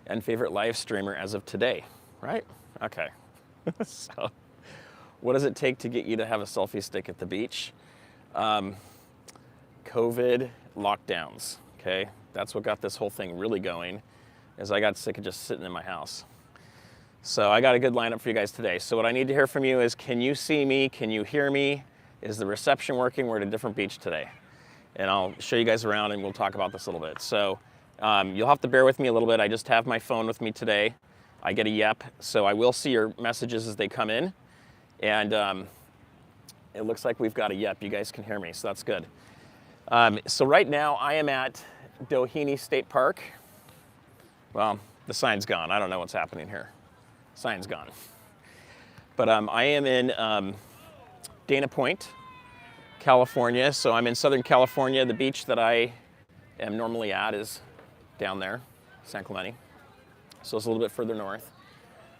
and favorite live streamer as of today, right? Okay. So, what does it take to get you to have a selfie stick at the beach? COVID lockdowns, okay? That's what got this whole thing really going, is I got sick of just sitting in my house. So I got a good lineup for you guys today. So what I need to hear from you is, can you see me? Can you hear me? Is the reception working? We're at a different beach today. And I'll show you guys around and we'll talk about this a little bit. So you'll have to bear with me a little bit. I just have my phone with me today. I get a YEP, so I will see your messages as they come in. And it looks like we've got a YEP. You guys can hear me, so that's good. So right now I am at Doheny State Park. Well, the sign's gone. I don't know what's happening here. Sign's gone. But I am in Dana Point, California. So I'm in Southern California. The beach that I am normally at is down there, San Clemente. So it's a little bit further north.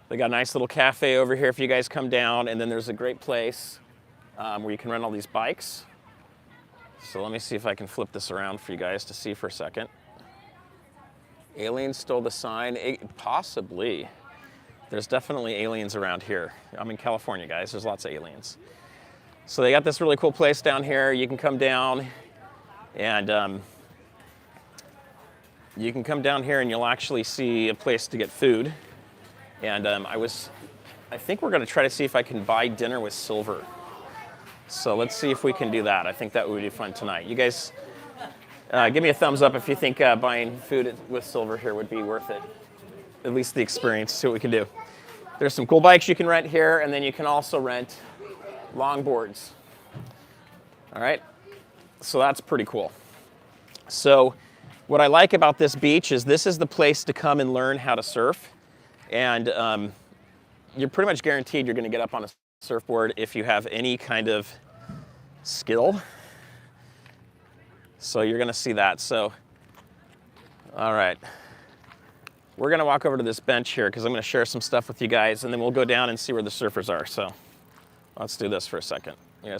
They got a nice little cafe over here if you guys come down. And then there's a great place where you can rent all these bikes. So let me see if I can flip this around for you guys to see for a second. Aliens stole the sign. Possibly. There's definitely aliens around here. I'm in California, guys. There's lots of aliens. So they got this really cool place down here. You can come down and you can come down here and you'll actually see a place to get food. And I think we're gonna try to see if I can buy dinner with silver. So let's see if we can do that. I think that would be fun tonight. You guys, give me a thumbs up if you think buying food with silver here would be worth it. At least the experience, see what we can do. There's some cool bikes you can rent here, and then you can also rent longboards. All right, so that's pretty cool. So what I like about this beach is this is the place to come and learn how to surf. And you're pretty much guaranteed you're gonna get up on a surfboard if you have any kind of skill. So you're gonna see that. So, all right. We're gonna walk over to this bench here because I'm gonna share some stuff with you guys, and then we'll go down and see where the surfers are. So let's do this for a second. You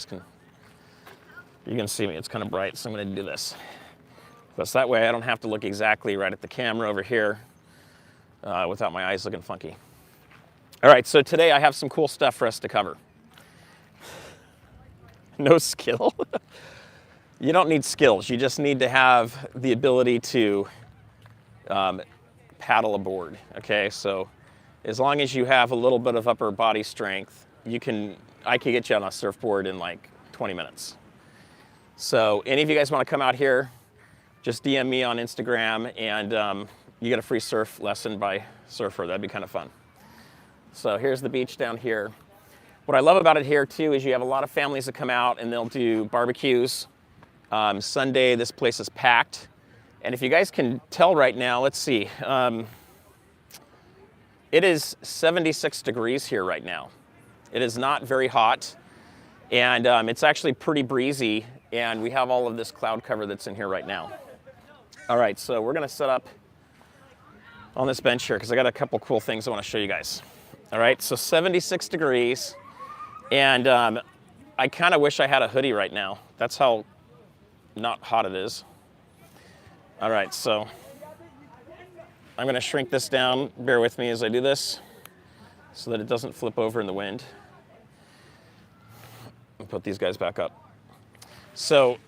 can see me, it's kind of bright, so I'm gonna do this. Because that way I don't have to look exactly right at the camera over here without my eyes looking funky. All right, so today I have some cool stuff for us to cover. No skill? You don't need skills, you just need to have the ability to paddle a board, okay? So as long as you have a little bit of upper body strength, I can get you on a surfboard in like 20 minutes. So any of you guys want to come out here, just DM me on Instagram and you get a free surf lesson by Sufer. That'd be kind of fun. So here's the beach down here. What I love about it here too is you have a lot of families that come out and they'll do barbecues. Sunday, this place is packed. And if you guys can tell right now, let's see. It is 76 degrees here right now. It is not very hot. And it's actually pretty breezy. And we have all of this cloud cover that's in here right now. All right, so we're gonna set up on this bench here because I got a couple cool things I wanna show you guys. All right, so 76 degrees. And I kind of wish I had a hoodie right now. That's how not hot it is. All right, so I'm gonna shrink this down. Bear with me as I do this so that it doesn't flip over in the wind. I'll put these guys back up. So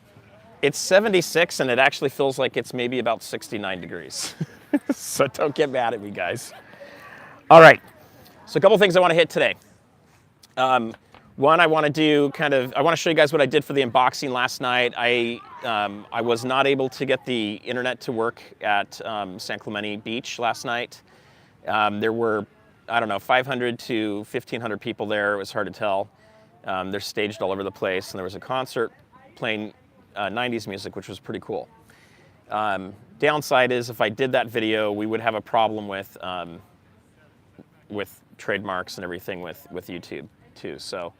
it's 76 and it actually feels like it's maybe about 69 degrees. So don't get mad at me, guys. All right, so a couple things I wanna hit today. One, I want to show you guys what I did for the unboxing last night. I was not able to get the internet to work at San Clemente Beach last night. There were, I don't know, 500 to 1,500 people there. It was hard to tell. They're staged all over the place, and there was a concert playing 90s music, which was pretty cool. Downside is if I did that video, we would have a problem with trademarks and everything with YouTube too. So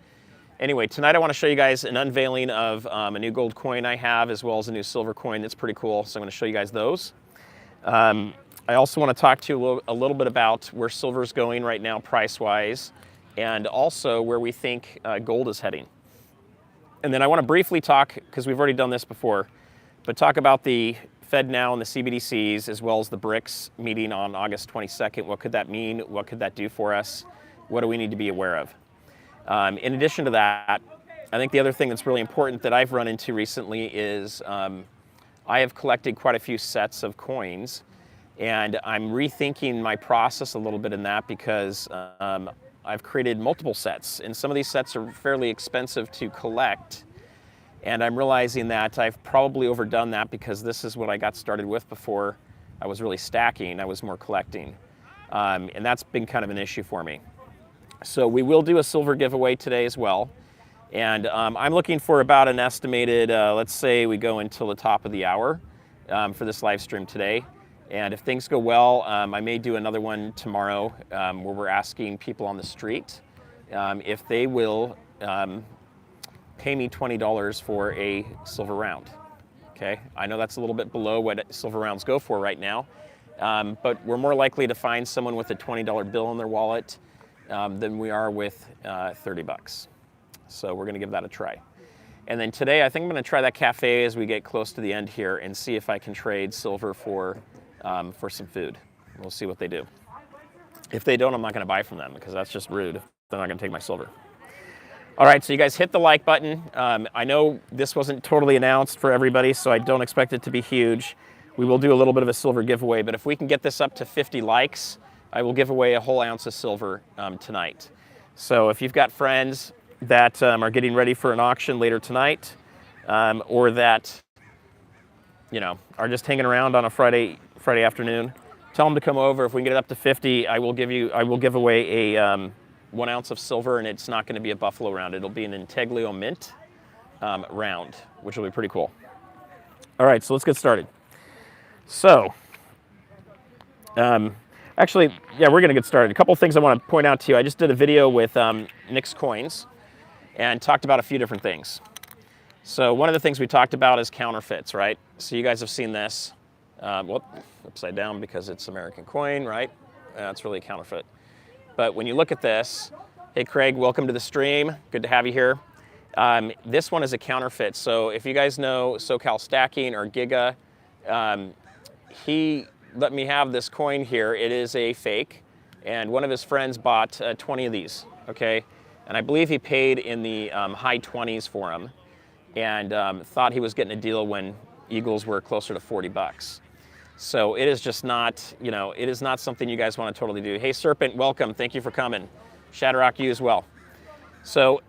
anyway, tonight I want to show you guys an unveiling of a new gold coin I have, as well as a new silver coin that's pretty cool. So I'm going to show you guys those. I also want to talk to you a little bit about where silver's going right now price-wise, and also where we think gold is heading. And then I want to briefly talk, because we've already done this before, but talk about the Fed now and the CBDCs, as well as the BRICS meeting on August 22nd. What could that mean? What could that do for us? What do we need to be aware of? In addition to that, I think the other thing that's really important that I've run into recently is I have collected quite a few sets of coins, and I'm rethinking my process a little bit in that because I've created multiple sets, and some of these sets are fairly expensive to collect. And I'm realizing that I've probably overdone that because this is what I got started with before I was really stacking. I was more collecting. And that's been kind of an issue for me. So we will do a silver giveaway today as well. And I'm looking for about an estimated, let's say we go until the top of the hour for this live stream today. And if things go well, I may do another one tomorrow where we're asking people on the street if they will pay me $20 for a silver round. Okay, I know that's a little bit below what silver rounds go for right now, but we're more likely to find someone with a $20 bill in their wallet than we are with 30 bucks. So we're gonna give that a try. And then today, I think I'm gonna try that cafe as we get close to the end here and see if I can trade silver for some food. We'll see what they do. If they don't, I'm not gonna buy from them because that's just rude. They're not gonna take my silver. All right, so you guys hit the like button. I know this wasn't totally announced for everybody, so I don't expect it to be huge. We will do a little bit of a silver giveaway, but if we can get this up to 50 likes, I will give away a whole ounce of silver tonight. So if you've got friends that are getting ready for an auction later tonight, or that are just hanging around on a Friday afternoon, tell them to come over. If we can get it up to 50, I will give away a 1 ounce of silver, and it's not going to be a buffalo round. It'll be an Intaglio mint round, which will be pretty cool. All right, so let's get started. So, actually, yeah, we're going to get started. A couple things I want to point out to you. I just did a video with Nick's Coins and talked about a few different things. So one of the things we talked about is counterfeits, right? So you guys have seen this. Upside down because it's American coin, right? It's really a counterfeit. But when you look at this, hey Craig, welcome to the stream. Good to have you here. This one is a counterfeit. So if you guys know SoCal Stacking or Giga, he let me have this coin here. It is a fake, and one of his friends bought 20 of these, okay? And I believe he paid in the high 20s for them, and thought he was getting a deal when Eagles were closer to 40 bucks. So it is just not, it is not something you guys want to totally do. Hey Serpent, welcome, thank you for coming. Shatterrock, you as well. So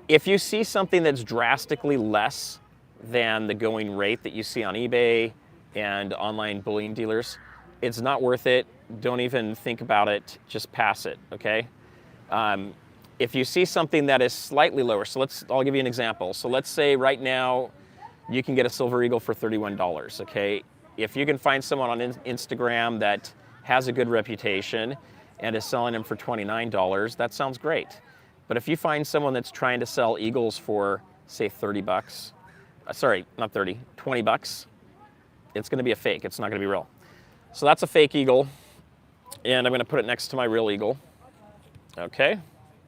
if you see something that's drastically less than the going rate that you see on eBay and online bullion dealers, it's not worth it. Don't even think about it, just pass it, okay? If you see something that is slightly lower, so I'll give you an example. So let's say right now you can get a silver eagle for $31, okay? If you can find someone on Instagram that has a good reputation and is selling them for $29, that sounds great. But if you find someone that's trying to sell eagles for, say, 30 bucks, sorry, not 30, 20 bucks, it's gonna be a fake, it's not gonna be real. So that's a fake eagle, and I'm gonna put it next to my real eagle. Okay,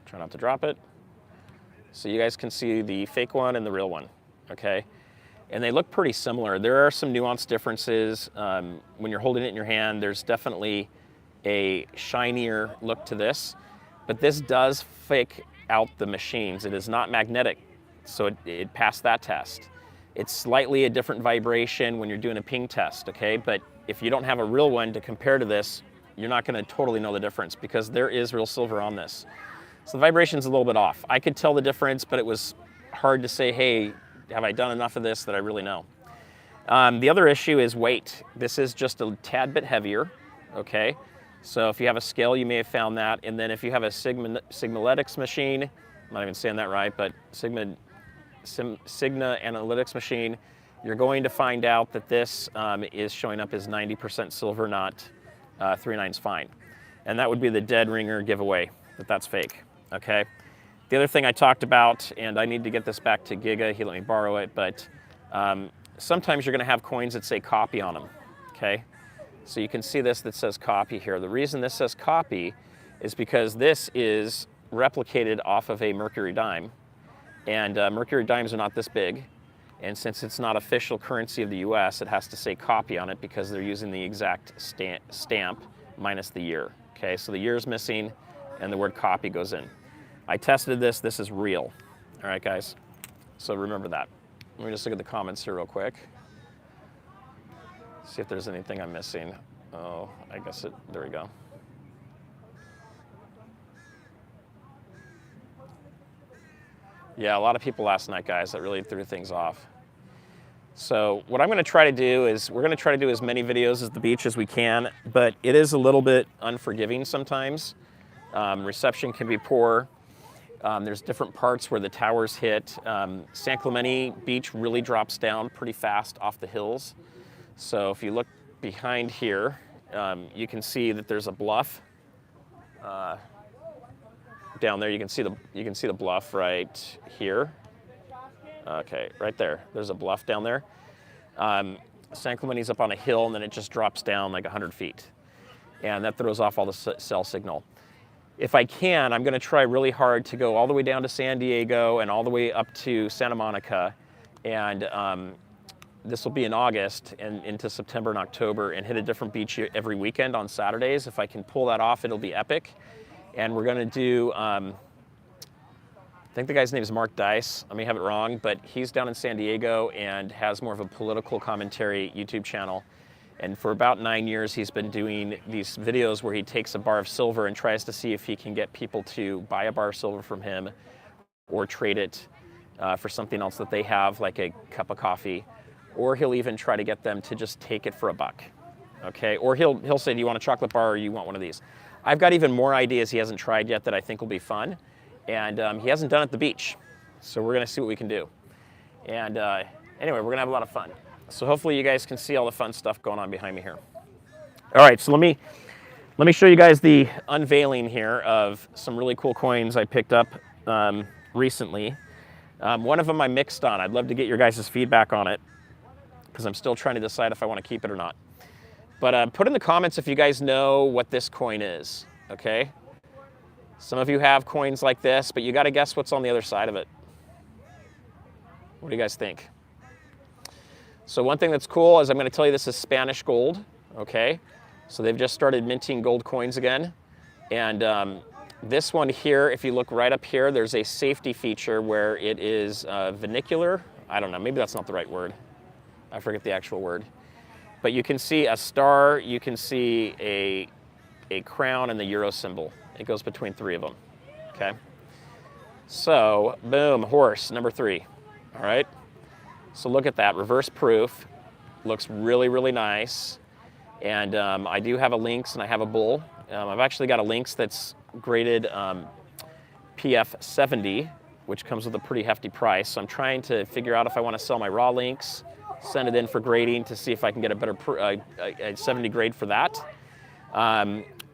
try not to drop it. So you guys can see the fake one and the real one, okay? And they look pretty similar. There are some nuanced differences. When you're holding it in your hand, there's definitely a shinier look to this, but this does fake out the machines. It is not magnetic, so it passed that test. It's slightly a different vibration when you're doing a ping test, okay? But if you don't have a real one to compare to this, you're not gonna totally know the difference because there is real silver on this. So the vibration's a little bit off. I could tell the difference, but it was hard to say, hey, have I done enough of this that I really know? The other issue is weight. This is just a tad bit heavier, okay? So if you have a scale, you may have found that. And then if you have a Sigmaletics machine, I'm not even saying that right, but Signa Analytics machine, you're going to find out that this is showing up as 90% silver, not 3/9 fine. And that would be the dead ringer giveaway, that's fake, okay? The other thing I talked about, and I need to get this back to Giga, he let me borrow it, but sometimes you're gonna have coins that say copy on them, okay? So you can see this that says copy here. The reason this says copy is because this is replicated off of a mercury dime, and mercury dimes are not this big, And since it's not official currency of the US, it has to say copy on it because they're using the exact stamp minus the year. Okay, so the year is missing and the word copy goes in. I tested this, this is real. All right, guys, so remember that. Let me just look at the comments here real quick. See if there's anything I'm missing. Oh, I guess there we go. Yeah, a lot of people last night, guys. That really threw things off. So what I'm going to try to do is we're going to try to do as many videos at the beach as we can, but it is a little bit unforgiving sometimes. Reception can be poor. There's different parts where the towers hit. San Clemente Beach really drops down pretty fast off the hills. So if you look behind here, you can see that there's a bluff. Down there, you can see the bluff right here. Okay, right there. There's a bluff down there. San Clemente's up on a hill, and then it just drops down like 100 feet. And that throws off all the cell signal. If I can, I'm going to try really hard to go all the way down to San Diego and all the way up to Santa Monica. And this will be in August and into September and October, and hit a different beach every weekend on Saturdays. If I can pull that off, it'll be epic. And we're going to do, I think the guy's name is Mark Dice. I may have it wrong, but he's down in San Diego and has more of a political commentary YouTube channel. And for about 9 years, he's been doing these videos where he takes a bar of silver and tries to see if he can get people to buy a bar of silver from him or trade it for something else that they have, like a cup of coffee. Or he'll even try to get them to just take it for $1. Okay? Or he'll say, do you want a chocolate bar or you want one of these? I've got even more ideas he hasn't tried yet that I think will be fun. And he hasn't done it at the beach. So we're going to see what we can do. And anyway, we're going to have a lot of fun. So hopefully you guys can see all the fun stuff going on behind me here. All right, so let me show you guys the unveiling here of some really cool coins I picked up recently. One of them I mixed on. I'd love to get your guys' feedback on it because I'm still trying to decide if I want to keep it or not. But put in the comments if you guys know what this coin is, okay? Some of you have coins like this, but you got to guess what's on the other side of it. What do you guys think? So one thing that's cool is I'm going to tell you this is Spanish gold, okay? So they've just started minting gold coins again. And this one here, if you look right up here, there's a safety feature where it is vernacular. I don't know, maybe that's not the right word. I forget the actual word. But you can see a star, you can see a crown and the euro symbol. It goes between 3 of them, okay? So, boom, horse, number 3, all right? So look at that, reverse proof. Looks really, really nice. And I do have a lynx and I have a bull. I've actually got a lynx that's graded PF 70, which comes with a pretty hefty price. So I'm trying to figure out if I want to sell my raw lynx, send it in for grading to see if I can get a better a 70 grade for that,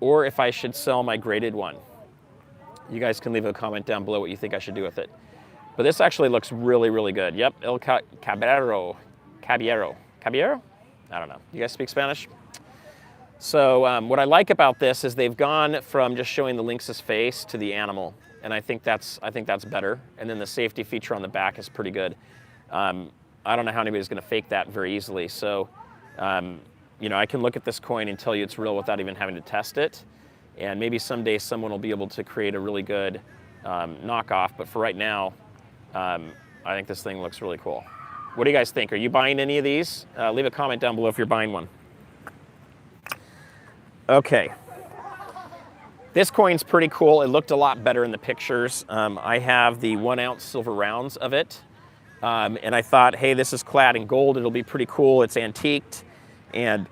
or if I should sell my graded one. You guys can leave a comment down below what you think I should do with it. But this actually looks really, really good. Yep, El Caballero. Caballero? I don't know. You guys speak Spanish? So what I like about this is they've gone from just showing the lynx's face to the animal, and I think that's better. And then the safety feature on the back is pretty good. I don't know how anybody's going to fake that very easily. So, you know, I can look at this coin and tell you it's real without even having to test it. And maybe someday someone will be able to create a really good knockoff. But for right now, I think this thing looks really cool. What do you guys think? Are you buying any of these? Leave a comment down below if you're buying one. Okay. This coin's pretty cool. It looked a lot better in the pictures. I have the 1 ounce silver rounds of it. And I thought, hey, this is clad in gold. It'll be pretty cool. It's antiqued. And,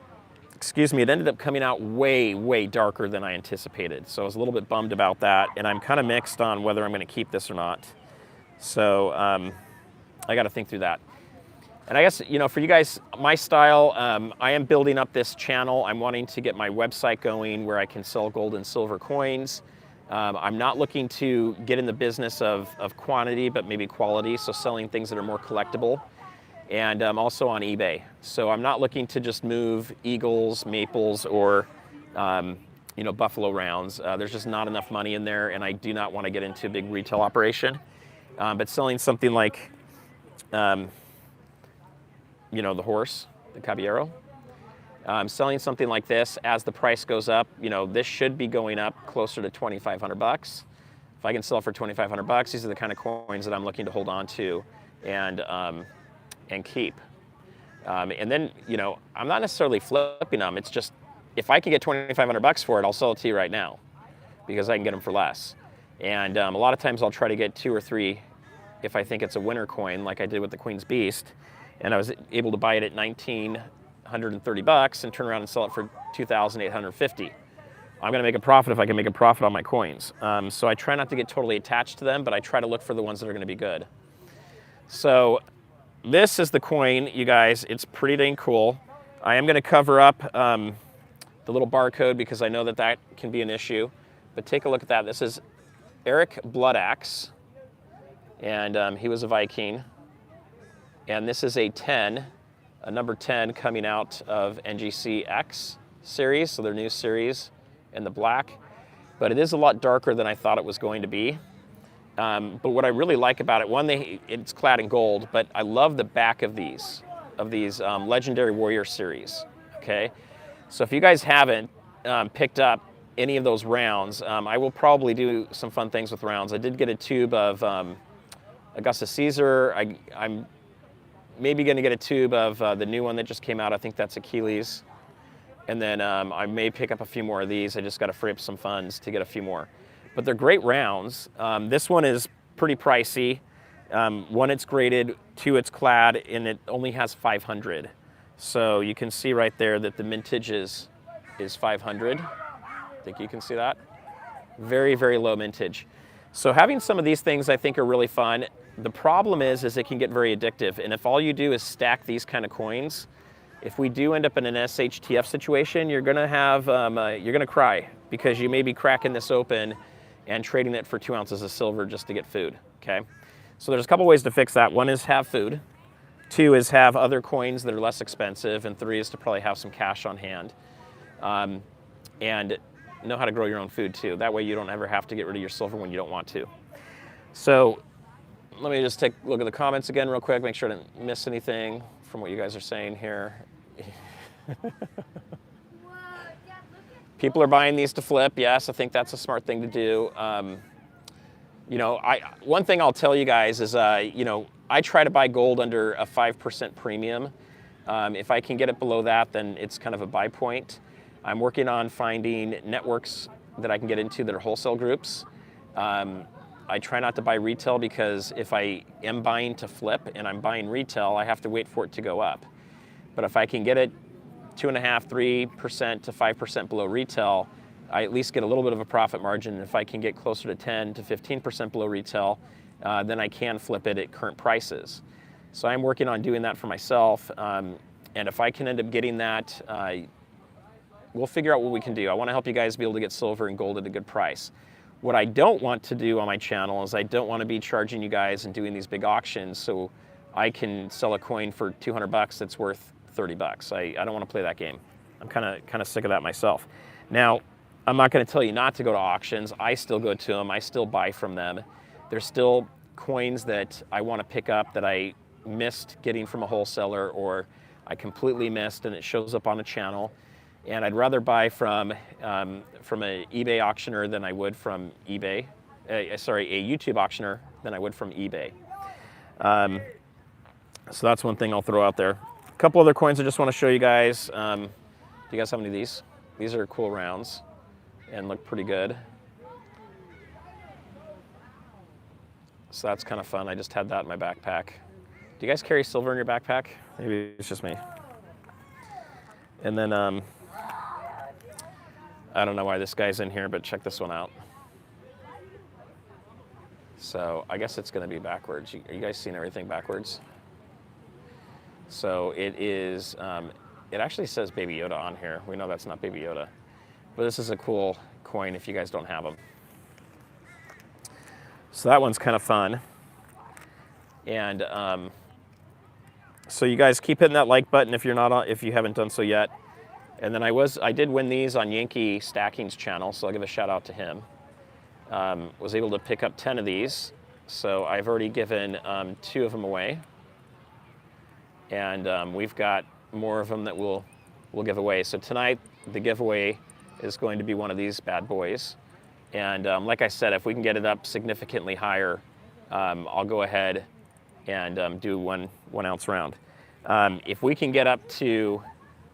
excuse me, it ended up coming out way, way darker than I anticipated. So I was a little bit bummed about that. And I'm kind of mixed on whether I'm going to keep this or not. So I got to think through that. And I guess, you know, for you guys, my style, I am building up this channel. I'm wanting to get my website going where I can sell gold and silver coins. I'm not looking to get in the business of quantity, but maybe quality, so selling things that are more collectible. And also on eBay. So I'm not looking to just move eagles, maples, or you know, buffalo rounds. There's just not enough money in there, and I do not want to get into a big retail operation. But selling something like you know, the horse, the caballero. I'm selling something like this as the price goes up. You know, this should be going up closer to 2,500 bucks. If I can sell for 2,500 bucks, these are the kind of coins that I'm looking to hold on to and keep. And then, you know, I'm not necessarily flipping them. It's just, if I can get 2,500 bucks for it, I'll sell it to you right now because I can get them for less. And a lot of times I'll try to get 2 or 3 if I think it's a winner coin, like I did with the Queen's Beast. And I was able to buy it at 1,930 bucks and turn around and sell it for 2,850. I'm gonna make a profit if I can make a profit on my coins. So I try not to get totally attached to them, but I try to look for the ones that are gonna be good. So this is the coin, you guys. It's pretty dang cool. I am gonna cover up the little barcode because I know that that can be an issue. But take a look at that. This is Eric Bloodaxe, and he was a Viking. And this is a 10, a number 10 coming out of NGC X series, so their new series in the black. But it is a lot darker than I thought it was going to be. But what I really like about it, one, it's clad in gold, but I love the back of these Legendary Warrior series, okay? So if you guys haven't picked up any of those rounds, I will probably do some fun things with rounds. I did get a tube of Augustus Caesar. I'm maybe gonna get a tube of the new one that just came out. I think that's Achilles. And then I may pick up a few more of these. I just gotta free up some funds to get a few more. But they're great rounds. This one is pretty pricey. 1, it's graded, 2, it's clad, and it only has 500. So you can see right there that the mintage is 500. I think you can see that. Very, very low mintage. So having some of these things I think are really fun. The problem is it can get very addictive. And if all you do is stack these kind of coins, if we do end up in an SHTF situation, you're gonna have, you're gonna cry because you may be cracking this open and trading it for 2 ounces of silver just to get food, okay? So there's a couple ways to fix that. 1 is have food. 2 is have other coins that are less expensive. And 3 is to probably have some cash on hand. And know how to grow your own food too. That way you don't ever have to get rid of your silver when you don't want to. So let me just take a look at the comments again real quick, make sure I didn't miss anything from what you guys are saying here. People are buying these to flip. Yes, I think that's a smart thing to do. You know, one thing I'll tell you guys is, you know, I try to buy gold under a 5% premium. If I can get it below that, then it's kind of a buy point. I'm working on finding networks that I can get into that are wholesale groups. I try not to buy retail because if I am buying to flip and I'm buying retail, I have to wait for it to go up. But if I can get it 2.5%, 3% to 5% below retail, I at least get a little bit of a profit margin. If I can get closer to 10 to 15% below retail, then I can flip it at current prices. So I'm working on doing that for myself. And if I can end up getting that, we'll figure out what we can do. I want to help you guys be able to get silver and gold at a good price. What I don't want to do on my channel is I don't want to be charging you guys and doing these big auctions so I can sell a coin for 200 bucks that's worth 30 bucks. I don't want to play that game. I'm kind of sick of that myself. Now, I'm not going to tell you not to go to auctions. I still go to them. I still buy from them. There's still coins that I want to pick up that I missed getting from a wholesaler or I completely missed and it shows up on the channel. And I'd rather buy from an eBay auctioner than I would from eBay. A YouTube auctioner than I would from eBay. So that's one thing I'll throw out there. A couple other coins I just want to show you guys. Do you guys have any of these? These are cool rounds and look pretty good. So that's kind of fun. I just had that in my backpack. Do you guys carry silver in your backpack? Maybe it's just me. And then, I don't know why this guy's in here, but check this one out. So I guess it's going to be backwards. Are you guys seeing everything backwards? So it is, it actually says Baby Yoda on here. We know that's not Baby Yoda. But this is a cool coin if you guys don't have them. So that one's kind of fun. And so you guys keep hitting that like button if you haven't done so yet. And then I did win these on Yankee Stacking's channel, so I'll give a shout out to him. Was able to pick up 10 of these, so I've already given 2 of them away. and we've got more of them that we'll give away. So tonight, the giveaway is going to be one of these bad boys. And like I said, if we can get it up significantly higher, I'll go ahead and do one ounce round. If we can get up to,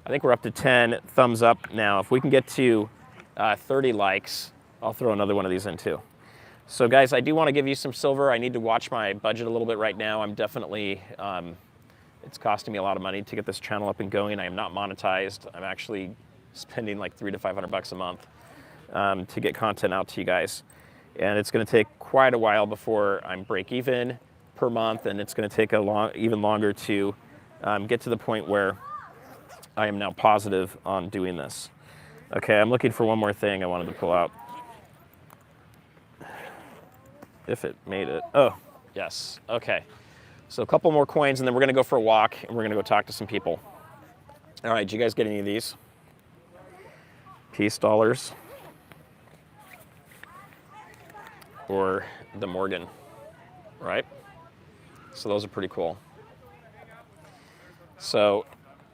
I think we're up to 10 thumbs up now. If we can get to 30 likes, I'll throw another one of these in too. So guys, I do want to give you some silver. I need to watch my budget a little bit right now. I'm definitely, it's costing me a lot of money to get this channel up and going. I am not monetized. I'm actually spending like $300 to $500 a month to get content out to you guys. And it's going to take quite a while before I'm break even per month, and it's going to take even longer to get to the point where I am now positive on doing this. Okay, I'm looking for one more thing I wanted to pull out. If it made it. Oh, yes. Okay. So a couple more coins, and then we're going to go for a walk, and we're going to go talk to some people. All right, did you guys get any of these? Peace dollars. Or the Morgan, right? So those are pretty cool. So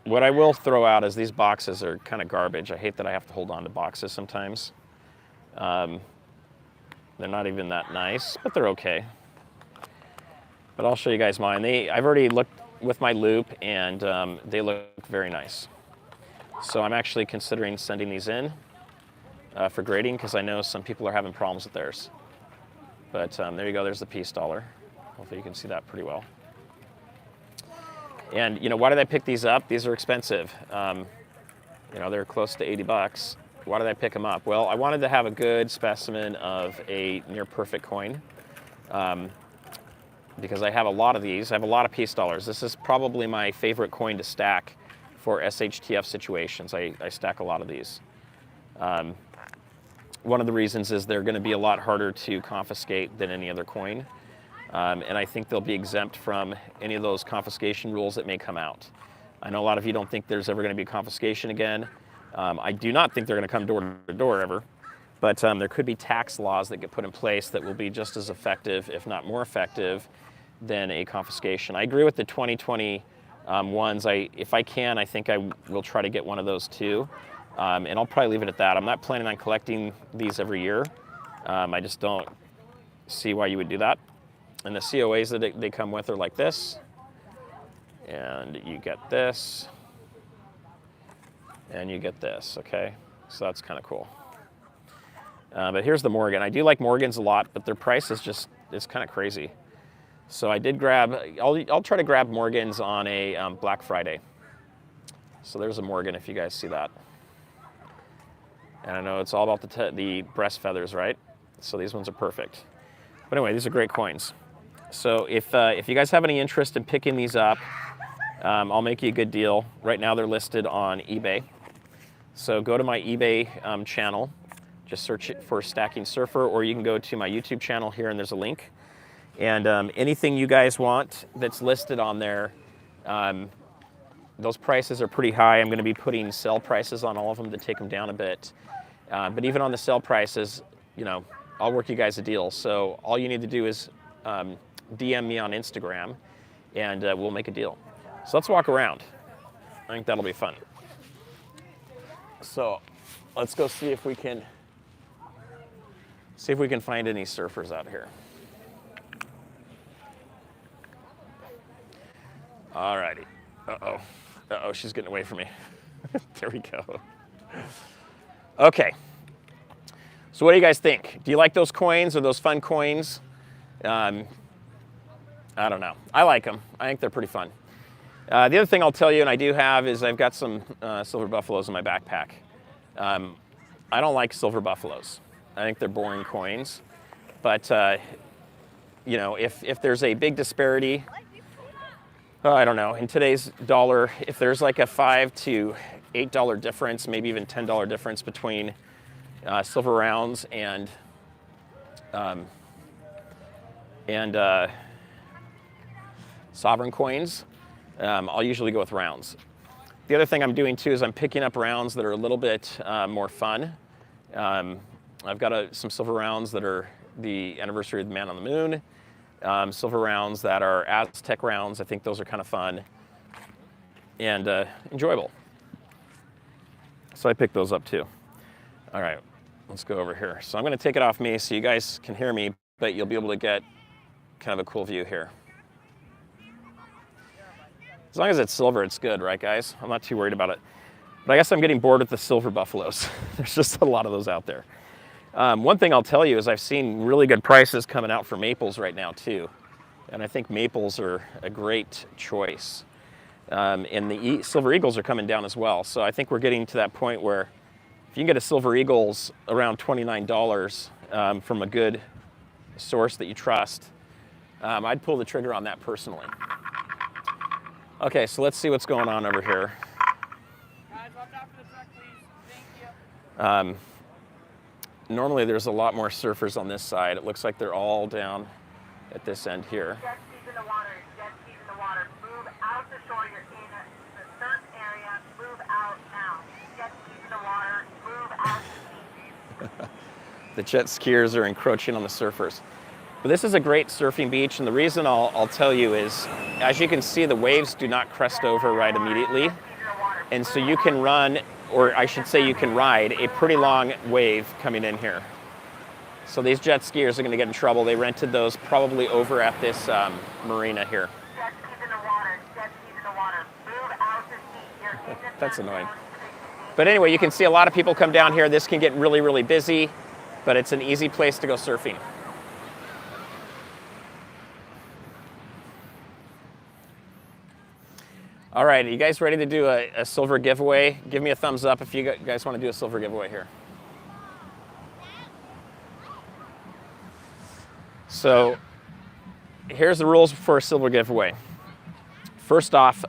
what I will throw out is these boxes are kind of garbage. I hate that I have to hold on to boxes sometimes. They're not even that nice, but they're okay. But I'll show you guys mine. I've already looked with my loop, and they look very nice. So I'm actually considering sending these in for grading, because I know some people are having problems with theirs. But there you go, there's the peace dollar. Hopefully you can see that pretty well. And you know, why did I pick these up? These are expensive. You know, they're close to 80 bucks. Why did I pick them up? Well, I wanted to have a good specimen of a near perfect coin, because I have a lot of these. I have a lot of peace dollars. This is probably my favorite coin to stack for SHTF situations. I stack a lot of these. One of the reasons is they're going to be a lot harder to confiscate than any other coin. And I think they'll be exempt from any of those confiscation rules that may come out. I know a lot of you don't think there's ever going to be confiscation again. I do not think they're going to come door to door ever, but there could be tax laws that get put in place that will be just as effective, if not more effective, than a confiscation. I agree with the 2020 ones. If I can, I think I will try to get one of those too, and I'll probably leave it at that. I'm not planning on collecting these every year. I just don't see why you would do that. And the COAs that they come with are like this, and you get this, and you get this, okay? So that's kind of cool. But here's the Morgan. I do like Morgans a lot, but their price is just, it's kind of crazy. So I did grab, I'll try to grab Morgans on a Black Friday. So there's a Morgan if you guys see that. And I know it's all about the breast feathers, right? So these ones are perfect. But anyway, these are great coins. So if you guys have any interest in picking these up, I'll make you a good deal. Right now they're listed on eBay. So go to my eBay channel, just search it for Stackingsurfer, or you can go to my YouTube channel here and there's a link. And anything you guys want that's listed on there, those prices are pretty high. I'm going to be putting sell prices on all of them to take them down a bit. But even on the sell prices, you know, I'll work you guys a deal. So all you need to do is DM me on Instagram, and we'll make a deal. So let's walk around. I think that'll be fun. So let's go see if we can find any surfers out here. All righty. Uh-oh. Uh-oh, she's getting away from me. There we go. Okay. So what do you guys think? Do you like those coins? Are those fun coins? I don't know. I like them. I think they're pretty fun. The other thing I'll tell you, and I do have, is I've got some silver buffaloes in my backpack. I don't like silver buffaloes. I think they're boring coins. But, you know, if there's a big disparity, I don't know, in today's dollar, if there's like a $5 to $8 difference, maybe even $10 difference between silver rounds and sovereign coins, I'll usually go with rounds. The other thing I'm doing too is I'm picking up rounds that are a little bit more fun. I've got some silver rounds that are the anniversary of the Man on the Moon. Silver rounds that are Aztec rounds. I think those are kind of fun. and enjoyable. So I picked those up too. All right, let's go over here. So I'm going to take it off me so you guys can hear me, but you'll be able to get kind of a cool view here. As long as it's silver, it's good, right, guys? I'm not too worried about it. But I guess I'm getting bored with the silver buffaloes. There's just a lot of those out there. One thing I'll tell you is I've seen really good prices coming out for maples right now too. And I think maples are a great choice. And the silver eagles are coming down as well. So I think we're getting to that point where if you can get a silver eagles around $29 from a good source that you trust, I'd pull the trigger on that personally. Okay, so let's see what's going on over here. Guys, watch out for the truck, please. Thank you. Normally there's a lot more surfers on this side. It looks like they're all down at this end here. Jet skis in the water, jet skis in the water. Move out the shore, you're in the surf area. Move out now. Jet skis in the water, move out. The jet skiers are encroaching on the surfers. But this is a great surfing beach, and the reason I'll tell you is, as you can see, the waves do not crest over right immediately. And so you can run, or I should say you can ride, a pretty long wave coming in here. So these jet skiers are going to get in trouble. They rented those probably over at this marina here. Jet skis in the water, jet skis in the water. Move out to sea. You're in the That's surf annoying. zone. But anyway, you can see a lot of people come down here. This can get really, really busy, but it's an easy place to go surfing. All right, are you guys ready to do a silver giveaway? Give me a thumbs up if you guys want to do a silver giveaway here. So here's the rules for a silver giveaway. First off,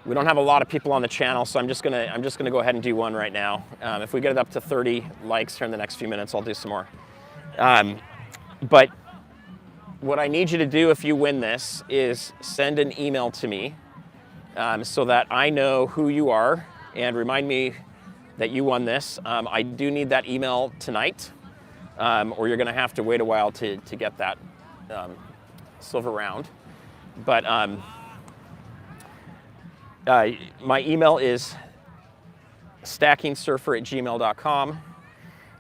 we don't have a lot of people on the channel, so I'm just gonna go ahead and do one right now. If we get it up to 30 likes here in the next few minutes, I'll do some more. But what I need you to do if you win this is send an email to me so that I know who you are and remind me that you won this. I do need that email tonight, or you're gonna have to wait a while to get that silver round. But my email is stackingsurfer@gmail.com.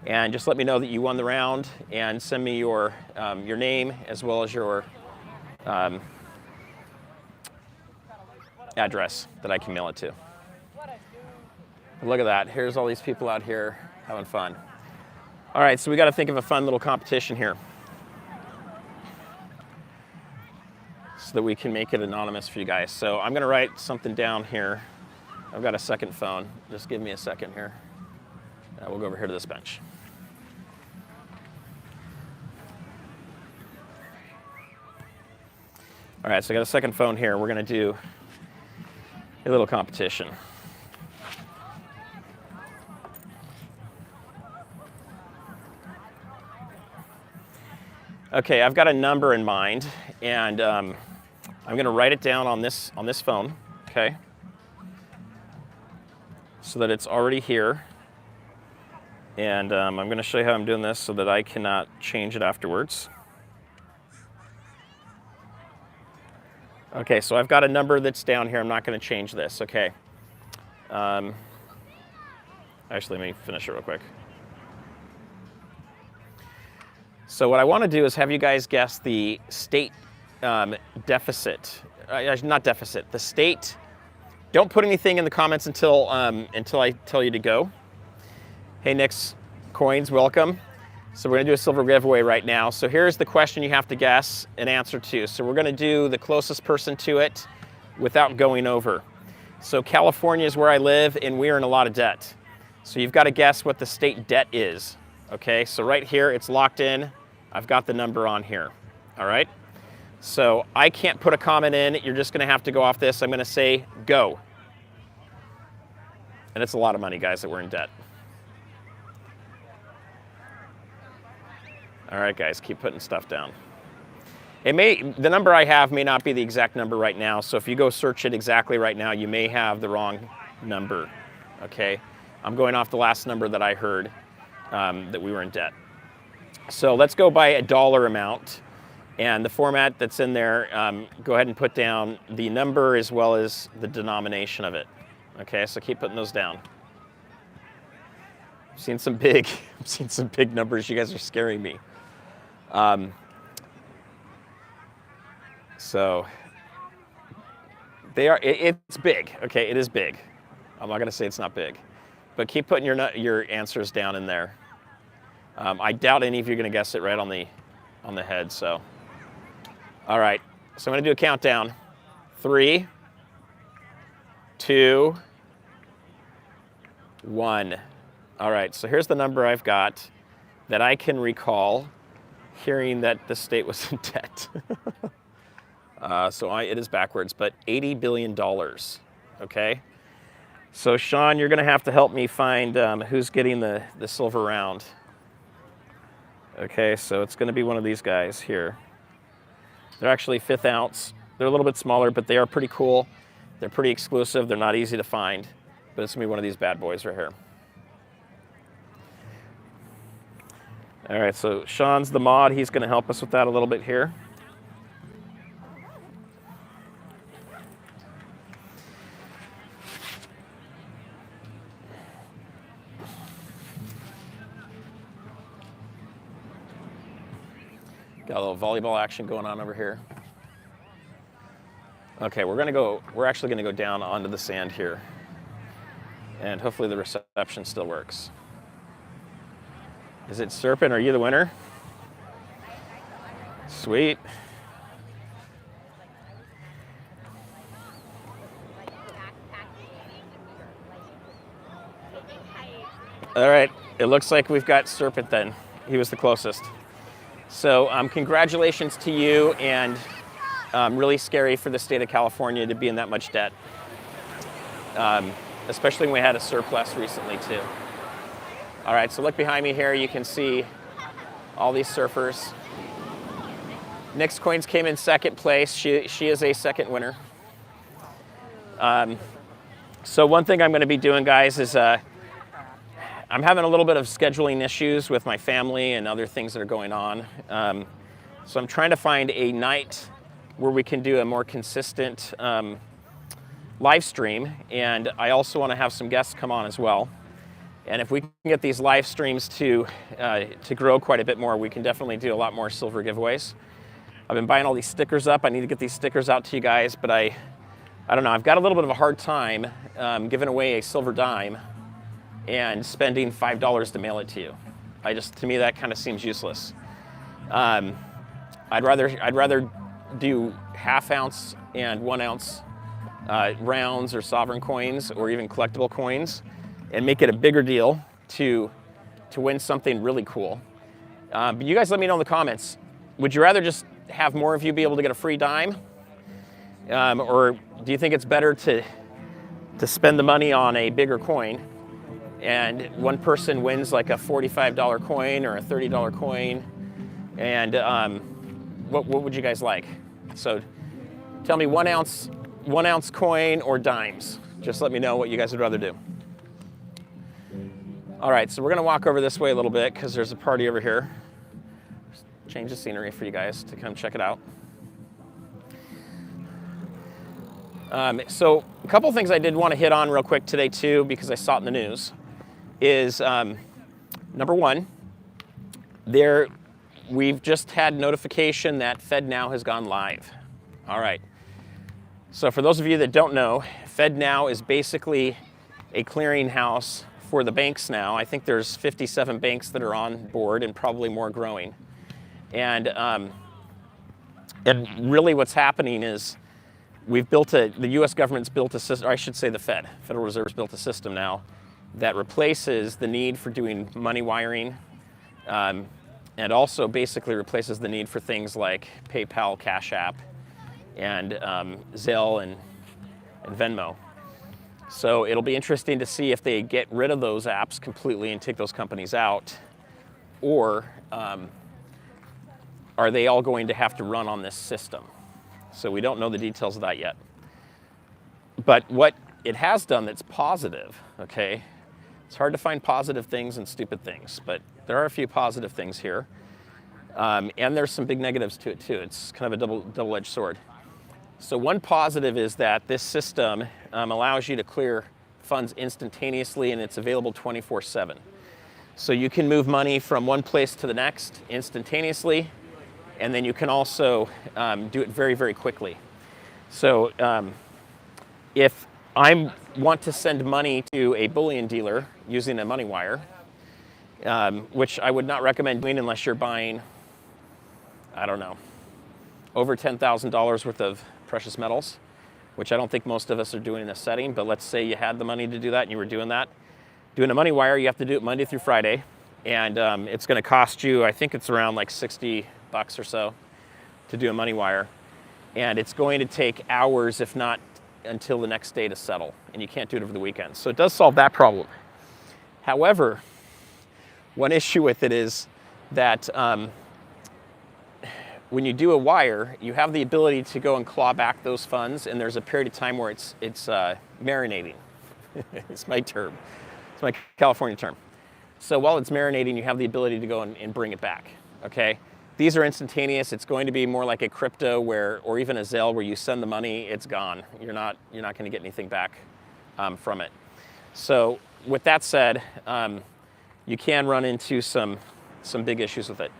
And just let me know that you won the round and send me your name as well as your address that I can mail it to. Look at that. Here's all these people out here having fun. All right, so we got to think of a fun little competition here so that we can make it anonymous for you guys. So I'm going to write something down here. I've got a second phone. Just give me a second here. We'll go over here to this bench. All right, so I got a second phone here. We're going to do a little competition. Okay, I've got a number in mind, and I'm going to write it down on this phone, okay, so that it's already here. And I'm going to show you how I'm doing this so that I cannot change it afterwards. Okay, so I've got a number that's down here. I'm not going to change this, okay. Actually, let me finish it real quick. So what I want to do is have you guys guess the state deficit. Not deficit, the state. Don't put anything in the comments until I tell you to go. Hey, Nick's Coins, welcome. So we're gonna do a silver giveaway right now. So here's the question you have to guess an answer to. So we're gonna do the closest person to it without going over. So California is where I live and we are in a lot of debt. So you've got to guess what the state debt is. Okay, so right here, it's locked in. I've got the number on here, all right? So I can't put a comment in. You're just gonna have to go off this. I'm gonna say go. And it's a lot of money, guys, that we're in debt. All right, guys, keep putting stuff down. The number I have may not be the exact number right now, so if you go search it exactly right now, you may have the wrong number, okay? I'm going off the last number that I heard that we were in debt. So let's go by a dollar amount. And the format that's in there, go ahead and put down the number as well as the denomination of it. Okay, so keep putting those down. I've seen some big numbers. You guys are scaring me. So they are. It's big. Okay, it is big. I'm not going to say it's not big, but keep putting your answers down in there. I doubt any of you are going to guess it right on the head. So, all right. So I'm going to do a countdown. 3, 2, 1. All right. So here's the number I've got that I can recall hearing that the state was in debt. It is backwards, but $80 billion. Okay. So Sean, you're going to have to help me find who's getting the silver round. Okay, so it's going to be one of these guys here. They're actually 5th ounce. They're a little bit smaller, but they are pretty cool. They're pretty exclusive. They're not easy to find, but it's going to be one of these bad boys right here. All right, so Sean's the mod. He's going to help us with that a little bit here. Got a little volleyball action going on over here. Okay, we're actually gonna go down onto the sand here. And hopefully the reception still works. Is it Serpent? Are you the winner? Sweet. All right, it looks like we've got Serpent then. He was the closest. So congratulations to you, and really scary for the state of California to be in that much debt, especially when we had a surplus recently too. All right, so look behind me here. You can see all these surfers. Nick's Coins came in 2nd place. She is a 2nd winner. So one thing I'm going to be doing, guys, is I'm having a little bit of scheduling issues with my family and other things that are going on. So I'm trying to find a night where we can do a more consistent live stream. And I also want to have some guests come on as well. And if we can get these live streams to grow quite a bit more, we can definitely do a lot more silver giveaways. I've been buying all these stickers up. I need to get these stickers out to you guys, but I don't know. I've got a little bit of a hard time giving away a silver dime and spending $5 to mail it to you. To me, that kind of seems useless. I'd rather do 1/2 ounce and 1 ounce rounds or sovereign coins or even collectible coins and make it a bigger deal to win something really cool. But you guys let me know in the comments. Would you rather just have more of you be able to get a free dime? Or do you think it's better to spend the money on a bigger coin and one person wins like a $45 coin or a $30 coin? And what would you guys like? So tell me 1 ounce coin or dimes. Just let me know what you guys would rather do. All right, so we're gonna walk over this way a little bit because there's a party over here. Change the scenery for you guys to come check it out. So a couple things I did want to hit on real quick today too, because I saw it in the news, is number one, we've just had notification that FedNow has gone live. All right. So for those of you that don't know, FedNow is basically a clearinghouse for the banks now. I think there's 57 banks that are on board and probably more growing. And really what's happening is the US government's built a system, or I should say the Federal Reserve's built a system now that replaces the need for doing money wiring, and also basically replaces the need for things like PayPal, Cash App, and Zelle and Venmo. So it'll be interesting to see if they get rid of those apps completely and take those companies out, or are they all going to have to run on this system? So we don't know the details of that yet. But what it has done that's positive, okay, it's hard to find positive things and stupid things, but there are a few positive things here. And there's some big negatives to it too. It's kind of a double-edged sword. So one positive is that this system allows you to clear funds instantaneously, and it's available 24/7. So you can move money from one place to the next instantaneously, and then you can also do it very, very quickly. So if I want to send money to a bullion dealer using a money wire, which I would not recommend doing unless you're buying, I don't know, over $10,000 worth of precious metals, which I don't think most of us are doing in this setting, but let's say you had the money to do that and you were doing that. Doing a money wire, you have to do it Monday through Friday, and it's going to cost you, I think it's around like $60 or so to do a money wire, and it's going to take hours, if not until the next day, to settle, and you can't do it over the weekend. So it does solve that problem. However, one issue with it is that when you do a wire, you have the ability to go and claw back those funds, and there's a period of time where it's marinating. It's my term. It's my California term. So while it's marinating, you have the ability to go and bring it back, okay? These are instantaneous. It's going to be more like a crypto or even a Zelle where you send the money, it's gone. You're not going to get anything back from it. So with that said, you can run into some big issues with it.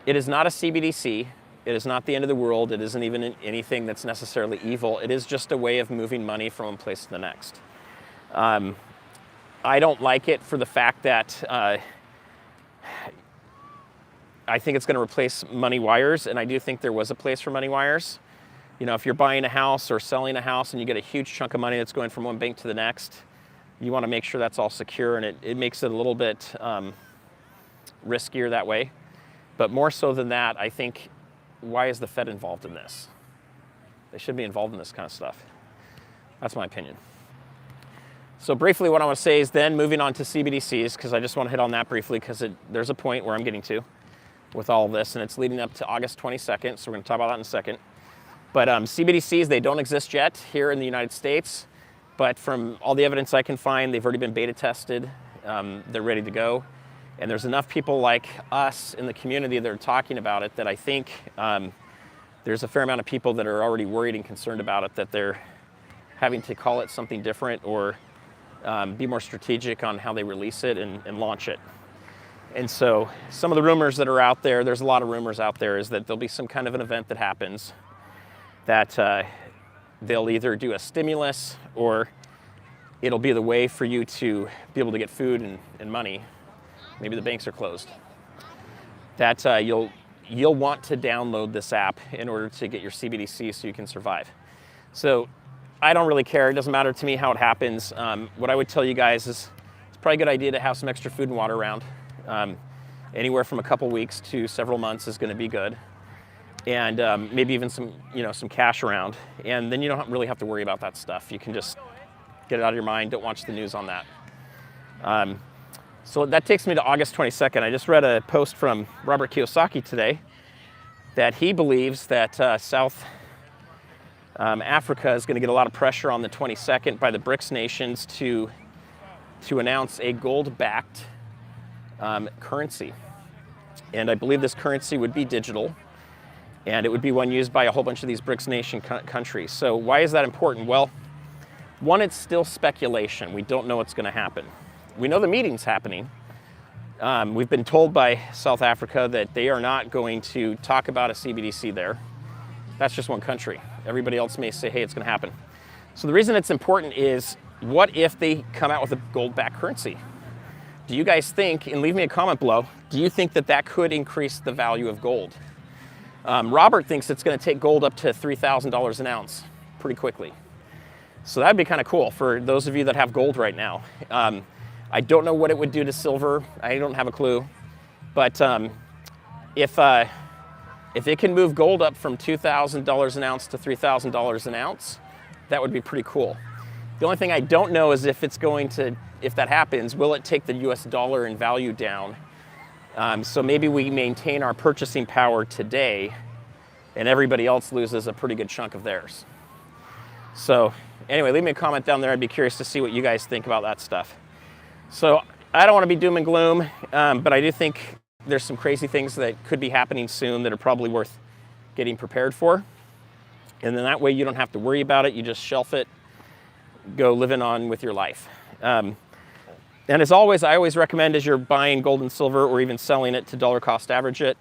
It is not a CBDC. It is not the end of the world. It isn't even anything that's necessarily evil. It is just a way of moving money from one place to the next. I don't like it for the fact that I think it's going to replace money wires, and I do think there was a place for money wires. You know, if you're buying a house or selling a house and you get a huge chunk of money that's going from one bank to the next, you want to make sure that's all secure, and it makes it a little bit riskier that way. But more so than that, I think, why is the Fed involved in this? They should be involved in this kind of stuff. That's my opinion. So briefly, what I want to say is then moving on to CBDCs, because I just want to hit on that briefly, because there's a point where I'm getting to with all of this, and it's leading up to August 22nd, so we're going to talk about that in a second. But CBDCs, they don't exist yet here in the United States, but from all the evidence I can find, they've already been beta tested. They're ready to go. And there's enough people like us in the community that are talking about it that I think there's a fair amount of people that are already worried and concerned about it, that they're having to call it something different or be more strategic on how they release it and launch it. And so some of the rumors that are out there's a lot of rumors out there, is that there'll be some kind of an event that happens that they'll either do a stimulus, or it'll be the way for you to be able to get food and money. Maybe the banks are closed. That you'll want to download this app in order to get your CBDC so you can survive. So I don't really care. It doesn't matter to me how it happens. What I would tell you guys is it's probably a good idea to have some extra food and water around. Anywhere from a couple weeks to several months is going to be good. And maybe even some cash around. And then you don't really have to worry about that stuff. You can just get it out of your mind. Don't watch the news on that. So that takes me to August 22nd. I just read a post from Robert Kiyosaki today that he believes that South Africa is going to get a lot of pressure on the 22nd by the BRICS nations to announce a gold-backed currency. And I believe this currency would be digital, and it would be one used by a whole bunch of these BRICS nation countries. So why is that important? Well, one, it's still speculation. We don't know what's going to happen. We know the meeting's happening. We've been told by South Africa that they are not going to talk about a CBDC there. That's just one country. Everybody else may say, hey, it's going to happen. So the reason it's important is, what if they come out with a gold-backed currency? Do you guys think, and leave me a comment below, do you think that that could increase the value of gold? Robert thinks it's going to take gold up to $3,000 an ounce pretty quickly. So that'd be kind of cool for those of you that have gold right now. I don't know what it would do to silver. I don't have a clue. But if it can move gold up from $2,000 an ounce to $3,000 an ounce, that would be pretty cool. The only thing I don't know is if that happens, will it take the US dollar in value down? So maybe we maintain our purchasing power today and everybody else loses a pretty good chunk of theirs. So anyway, leave me a comment down there. I'd be curious to see what you guys think about that stuff. So I don't want to be doom and gloom, but I do think there's some crazy things that could be happening soon that are probably worth getting prepared for. And then that way you don't have to worry about it. You just shelf it, go living on with your life. And as always, I always recommend as you're buying gold and silver or even selling it to dollar cost average it,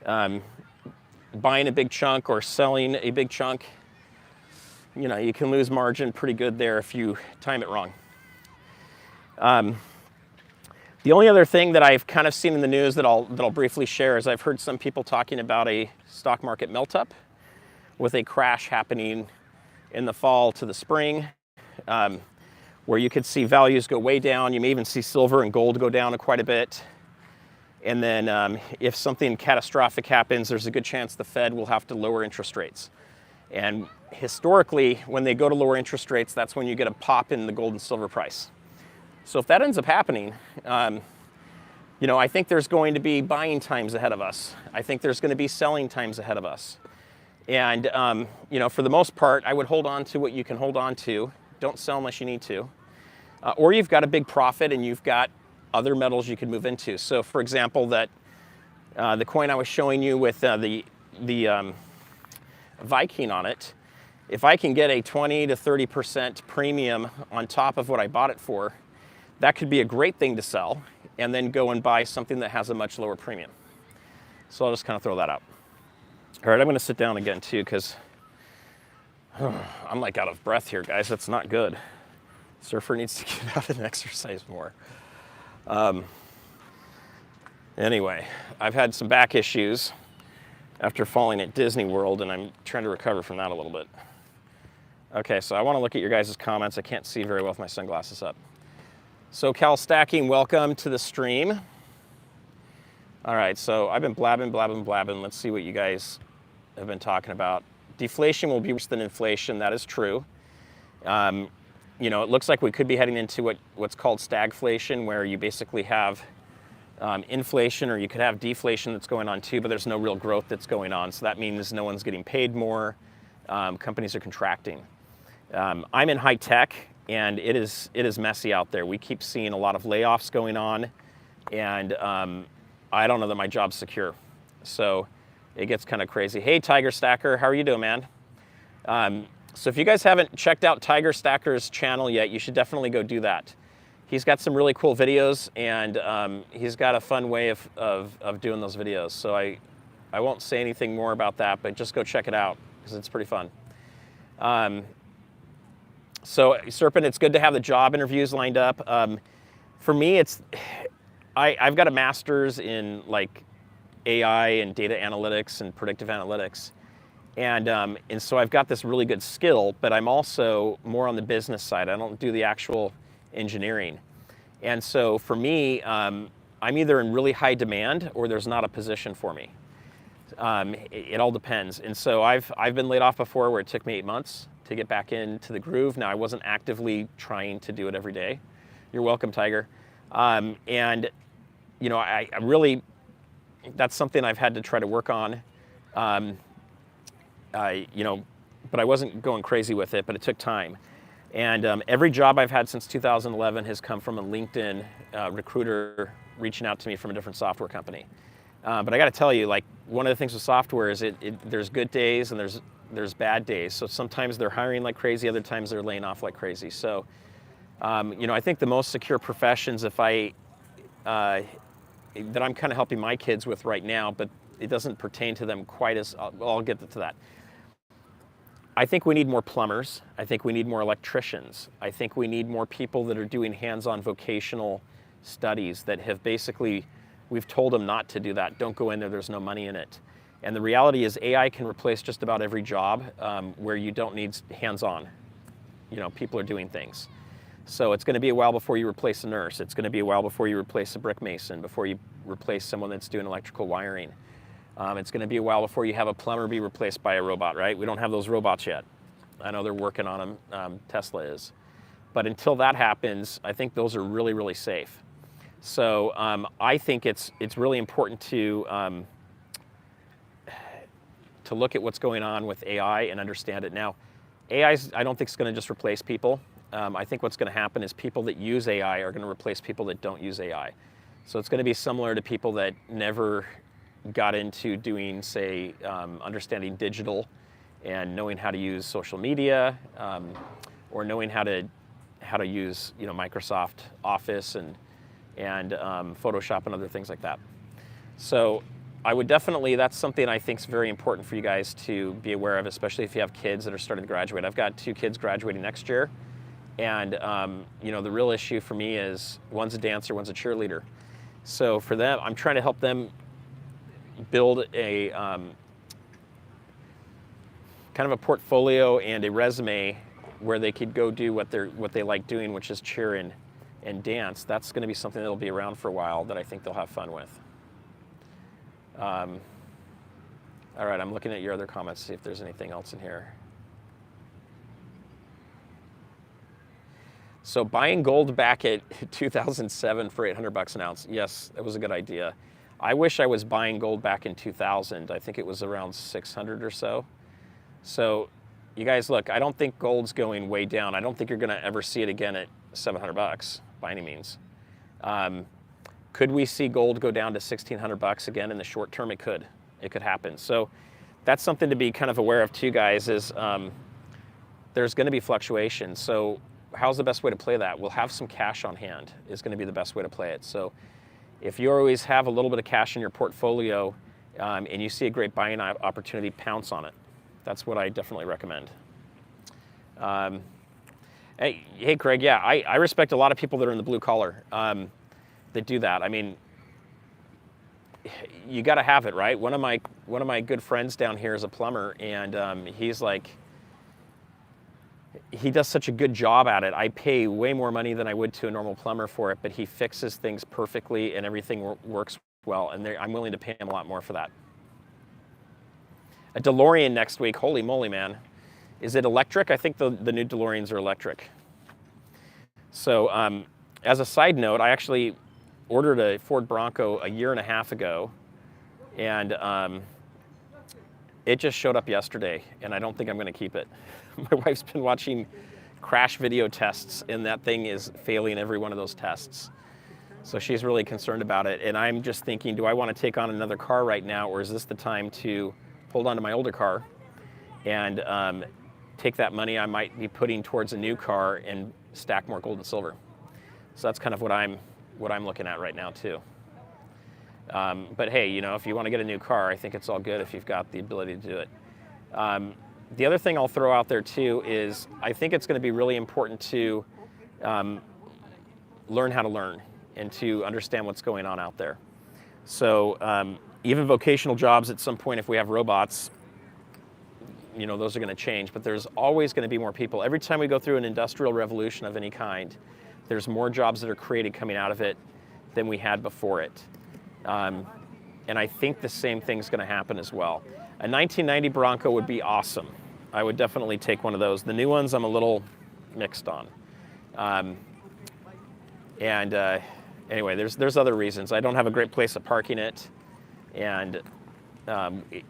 buying a big chunk or selling a big chunk, you know, you can lose margin pretty good there if you time it wrong. The only other thing that I've kind of seen in the news that I'll briefly share is I've heard some people talking about a stock market melt-up with a crash happening in the fall to the spring, where you could see values go way down. You may even see silver and gold go down quite a bit. And then if something catastrophic happens, there's a good chance the Fed will have to lower interest rates. And historically, when they go to lower interest rates, that's when you get a pop in the gold and silver price. So if that ends up happening, you know, I think there's going to be buying times ahead of us. I think there's going to be selling times ahead of us. And, you know, for the most part, I would hold on to what you can hold on to. Don't sell unless you need to. Or you've got a big profit and you've got other metals you can move into. So for example, that the coin I was showing you with the Viking on it, if I can get a 20 to 30% premium on top of what I bought it for, that could be a great thing to sell and then go and buy something that has a much lower premium. So I'll just kind of throw that out. All right, I'm going to sit down again too because I'm like out of breath here, guys. That's not good. Surfer needs to get out and exercise more. Anyway, I've had some back issues after falling at Disney World, and I'm trying to recover from that a little bit. Okay, so I want to look at your guys' comments. I can't see very well with my sunglasses up. So Cal Stacking, welcome to the stream. All right, so I've been blabbing. Let's see what you guys have been talking about. Deflation will be worse than inflation. That is true. You know, it looks like we could be heading into what's called stagflation, where you basically have inflation, or you could have deflation that's going on too, but there's no real growth that's going on. So that means no one's getting paid more. Companies are contracting. I'm in high tech, and it is messy out there. We keep seeing a lot of layoffs going on, and I don't know that my job's secure. So it gets kind of crazy. Hey, Tiger Stacker, how are you doing, man? So if you guys haven't checked out Tiger Stacker's channel yet, you should definitely go do that. He's got some really cool videos, and he's got a fun way of doing those videos. So I won't say anything more about that, but just go check it out because it's pretty fun. So Serpent, it's good to have the job interviews lined up. For me, I've got a master's in like AI and data analytics and predictive analytics. And so I've got this really good skill, but I'm also more on the business side. I don't do the actual engineering. And so for me, I'm either in really high demand or there's not a position for me. It all depends. And so I've been laid off before where it took me 8 months to get back into the groove. Now, I wasn't actively trying to do it every day. You're welcome, Tiger. And, you know, I really, that's something I've had to try to work on. You know, but I wasn't going crazy with it, but it took time. And every job I've had since 2011 has come from a LinkedIn recruiter reaching out to me from a different software company. But I got to tell you, like, one of the things with software is there's good days and there's bad days. So sometimes they're hiring like crazy, other times they're laying off like crazy. So, you know, I think the most secure professions, that I'm kind of helping my kids with right now, but it doesn't pertain to them quite as, I'll get to that. I think we need more plumbers. I think we need more electricians. I think we need more people that are doing hands-on vocational studies that have basically, we've told them not to do that. Don't go in there, there's no money in it. And the reality is AI can replace just about every job where you don't need hands-on. You know, people are doing things. So it's going to be a while before you replace a nurse. It's going to be a while before you replace a brick mason, before you replace someone that's doing electrical wiring. It's going to be a while before you have a plumber be replaced by a robot, right? We don't have those robots yet. I know they're working on them, Tesla is. But until that happens, I think those are really, really safe. So I think it's really important to look at what's going on with AI and understand it. Now, AI, I don't think it's going to just replace people. I think what's going to happen is people that use AI are going to replace people that don't use AI. So it's going to be similar to people that never got into doing, say, understanding digital and knowing how to use social media, or knowing how to use, you know, Microsoft Office and Photoshop and other things like that. So I would definitely, that's something I think is very important for you guys to be aware of, especially if you have kids that are starting to graduate. I've got 2 kids graduating next year, and you know, the real issue for me is one's a dancer, one's a cheerleader. So for them, I'm trying to help them build a kind of a portfolio and a resume where they could go do what they like doing, which is cheer and dance. That's going to be something that'll be around for a while that I think they'll have fun with. All right, I'm looking at your other comments to see if there's anything else in here. So buying gold back at 2007 for 800 bucks an ounce. Yes, that was a good idea. I wish I was buying gold back in 2000. I think it was around 600 or so. So you guys, look, I don't think gold's going way down. I don't think you're going to ever see it again at 700 bucks by any means. Could we see gold go down to 1,600 bucks again in the short term? It could. It could happen. So that's something to be kind of aware of too, guys, is there's going to be fluctuation. So how's the best way to play that? We'll have some cash on hand is going to be the best way to play it. So if you always have a little bit of cash in your portfolio and you see a great buying opportunity, pounce on it. That's what I definitely recommend. Hey, Craig, yeah, I respect a lot of people that are in the blue collar that do that. I mean, you got to have it, right? One of my good friends down here is a plumber, and he's like, he does such a good job at it. I pay way more money than I would to a normal plumber for it, but he fixes things perfectly and everything works well, and I'm willing to pay him a lot more for that. A DeLorean next week, holy moly, man. Is it electric? I think the new DeLoreans are electric. So as a side note, I actually ordered a Ford Bronco a year and a half ago, and it just showed up yesterday, and I don't think I'm going to keep it. My wife's been watching crash video tests, and that thing is failing every one of those tests. So she's really concerned about it, and I'm just thinking, do I want to take on another car right now, or is this the time to hold on to my older car and take that money I might be putting towards a new car and stack more gold and silver? So that's kind of what I'm looking at right now too. But hey, you know, if you want to get a new car, I think it's all good if you've got the ability to do it. The other thing I'll throw out there too is I think it's going to be really important to learn how to learn and to understand what's going on out there. So even vocational jobs at some point, if we have robots, you know, those are going to change, but there's always going to be more people. Every time we go through an industrial revolution of any kind, there's more jobs that are created coming out of it than we had before it. And I think the same thing's going to happen as well. A 1990 Bronco would be awesome. I would definitely take one of those. The new ones I'm a little mixed on. Anyway, there's other reasons. I don't have a great place of parking it, and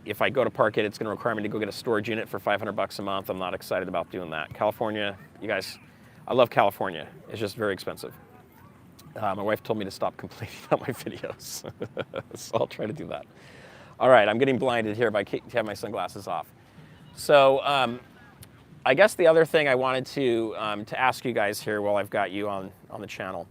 if I go to park it, it's going to require me to go get a storage unit for 500 bucks a month. I'm not excited about doing that. California, you guys, I love California. It's just very expensive. My wife told me to stop complaining about my videos, so I'll try to do that. All right, I'm getting blinded here by having my sunglasses off. So I guess the other thing I wanted to ask you guys here while I've got you on the channel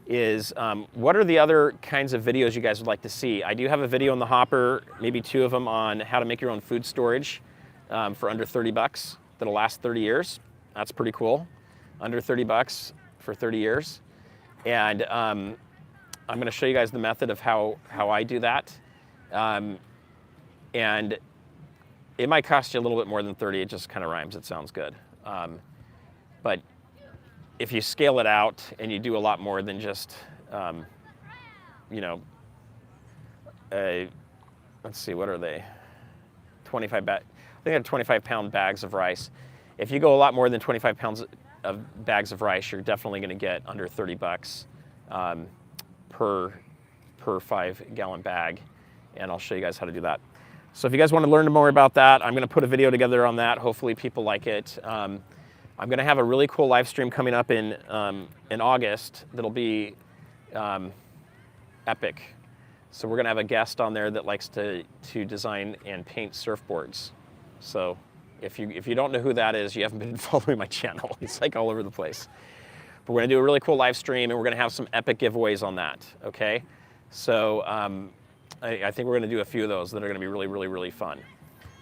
is what are the other kinds of videos you guys would like to see? I do have a video in the hopper, maybe 2 of them, on how to make your own food storage for under 30 bucks that'll last 30 years. That's pretty cool. Under 30 bucks for 30 years. And I'm going to show you guys the method of how I do that. And it might cost you a little bit more than 30. It just kind of rhymes. It sounds good. But if you scale it out and you do a lot more than just, you know, let's see, what are they? 25 I think they're 25-pound bags of rice. If you go a lot more than 25 pounds of bags of rice, you're definitely going to get under 30 bucks per 5-gallon bag, and I'll show you guys how to do that. So if you guys want to learn more about that, I'm going to put a video together on that. Hopefully people like it. I'm going to have a really cool live stream coming up in August that'll be epic. So we're gonna have a guest on there that likes to design and paint surfboards. So if you don't know who that is, you haven't been following my channel. It's like all over the place. But we're gonna do a really cool live stream, and we're gonna have some epic giveaways on that, okay? So I think we're gonna do a few of those that are gonna be really, really, really fun.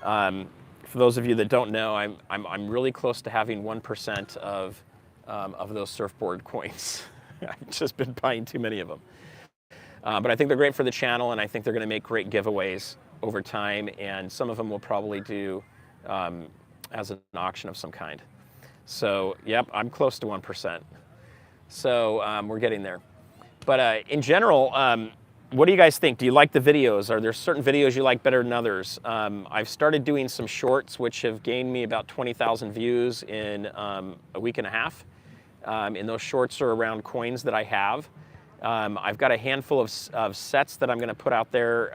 For those of you that don't know, I'm really close to having 1% of those surfboard coins. I've just been buying too many of them. But I think they're great for the channel, and I think they're gonna make great giveaways over time, and some of them we'll probably do as an auction of some kind. So, yep, I'm close to 1%. So we're getting there. But in general, what do you guys think? Do you like the videos? Are there certain videos you like better than others? I've started doing some shorts, which have gained me about 20,000 views in a week and a half. And those shorts are around coins that I have. I've got a handful of sets that I'm gonna put out there.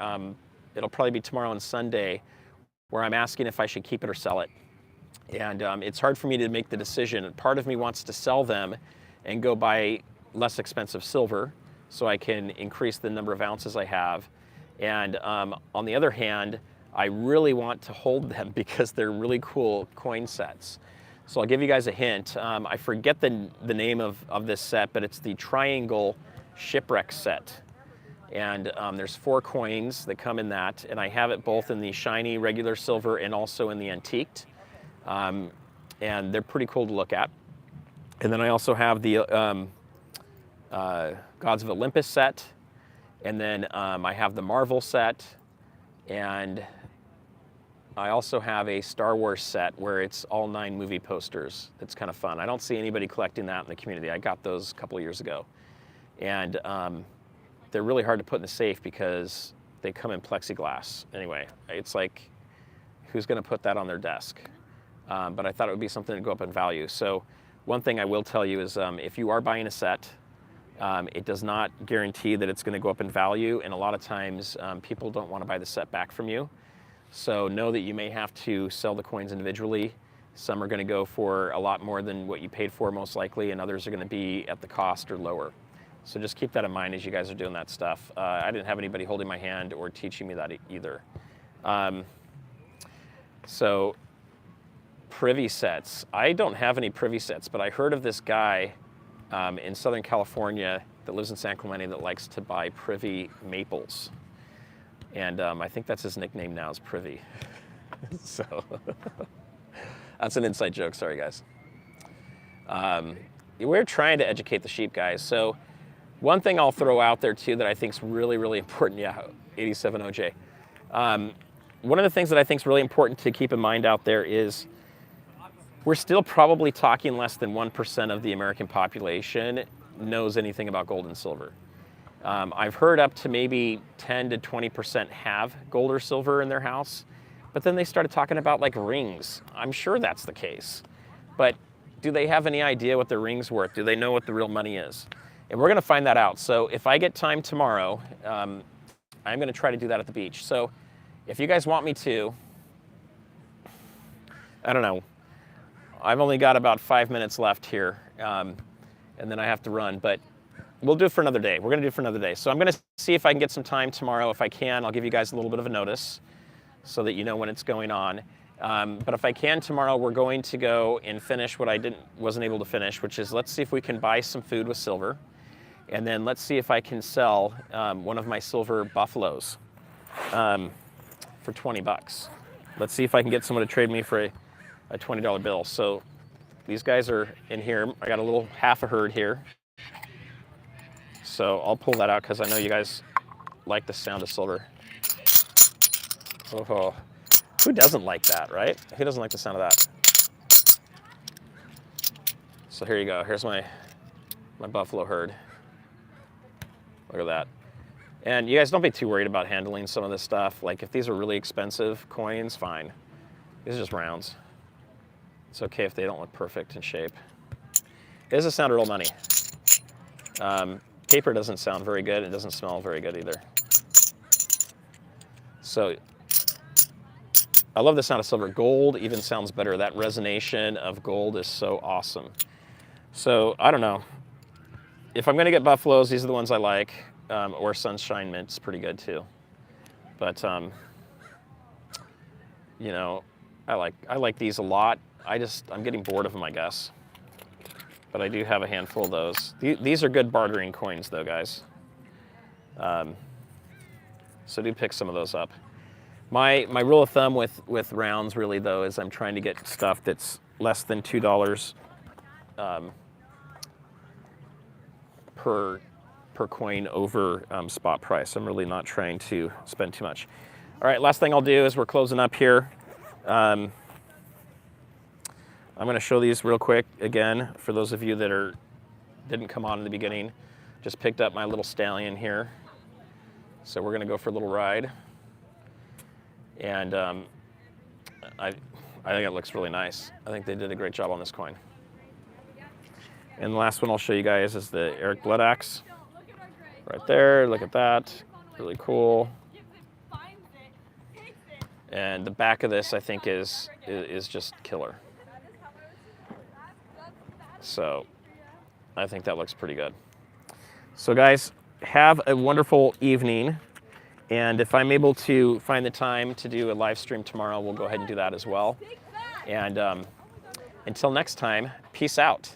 It'll probably be tomorrow and Sunday, where I'm asking if I should keep it or sell it. And it's hard for me to make the decision. Part of me wants to sell them and go buy less expensive silver so I can increase the number of ounces I have. And on the other hand, I really want to hold them because they're really cool coin sets. So I'll give you guys a hint. I forget the name of this set, but it's the Triangle Shipwreck set. And there's 4 coins that come in that, and I have it both in the shiny regular silver and also in the antiqued. And they're pretty cool to look at. And then I also have the Gods of Olympus set, and then I have the Marvel set, and I also have a Star Wars set where it's all 9 movie posters. It's kind of fun. I don't see anybody collecting that in the community. I got those a couple of years ago. And they're really hard to put in the safe because they come in plexiglass. Anyway, it's like, who's gonna put that on their desk? But I thought it would be something to go up in value. So one thing I will tell you is if you are buying a set, it does not guarantee that it's gonna go up in value, and a lot of times people don't wanna buy the set back from you. So know that you may have to sell the coins individually. Some are gonna go for a lot more than what you paid for most likely, and others are gonna be at the cost or lower. So just keep that in mind as you guys are doing that stuff. I didn't have anybody holding my hand or teaching me that either. So privy sets. I don't have any privy sets, but I heard of this guy in Southern California that lives in San Clemente that likes to buy privy maples. And I think that's his nickname now, is Privy. So that's an inside joke, sorry guys. We're trying to educate the sheep, guys. So one thing I'll throw out there too that I think is really, really important, yeah, 87 OJ. One of the things that I think is really important to keep in mind out there is we're still probably talking less than 1% of the American population knows anything about gold and silver. I've heard up to maybe 10 to 20% have gold or silver in their house, but then they started talking about like rings. I'm sure that's the case, but do they have any idea what their ring's worth? Do they know what the real money is? And we're gonna find that out. So if I get time tomorrow, I'm gonna try to do that at the beach. So if you guys want me to, I don't know, I've only got about 5 minutes left here, and then I have to run, but we'll do it for another day. We're gonna do it for another day. So I'm gonna see if I can get some time tomorrow. If I can, I'll give you guys a little bit of a notice so that you know when it's going on. But if I can tomorrow, we're going to go and finish what I wasn't able to finish, which is let's see if we can buy some food with silver. And then let's see if I can sell one of my silver buffaloes for 20 bucks. Let's see if I can get someone to trade me for a $20 bill. So these guys are in here. I got a little half a herd here. So I'll pull that out because I know you guys like the sound of silver. Oh, who doesn't like that, right? Who doesn't like the sound of that? So here you go. Here's my buffalo herd. Look at that. And you guys don't be too worried about handling some of this stuff. Like if these are really expensive coins, fine. These are just rounds. It's okay if they don't look perfect in shape. It doesn't sound real money. Paper doesn't sound very good. It doesn't smell very good either. So I love the sound of silver. Gold even sounds better. That resonation of gold is so awesome. So I don't know. If I'm gonna get buffaloes, these are the ones I like. or Sunshine Mint's pretty good too. But you know, I like these a lot. I'm getting bored of them, I guess. But I do have a handful of those. These are good bartering coins though, guys. So do pick some of those up. My rule of thumb with rounds really though is I'm trying to get stuff that's less than $2 per coin over spot price. I'm really not trying to spend too much. All right, last thing I'll do is we're closing up here. I'm going to show these real quick again for those of you that didn't come on in the beginning. Just picked up my little stallion here. So we're going to go for a little ride. And I think it looks really nice. I think they did a great job on this coin. And the last one I'll show you guys is the Eric Blood Axe. Right there, look at that. Really cool. And the back of this I think is just killer. So I think that looks pretty good. So guys, have a wonderful evening. And if I'm able to find the time to do a live stream tomorrow, we'll go ahead and do that as well. And until next time, peace out.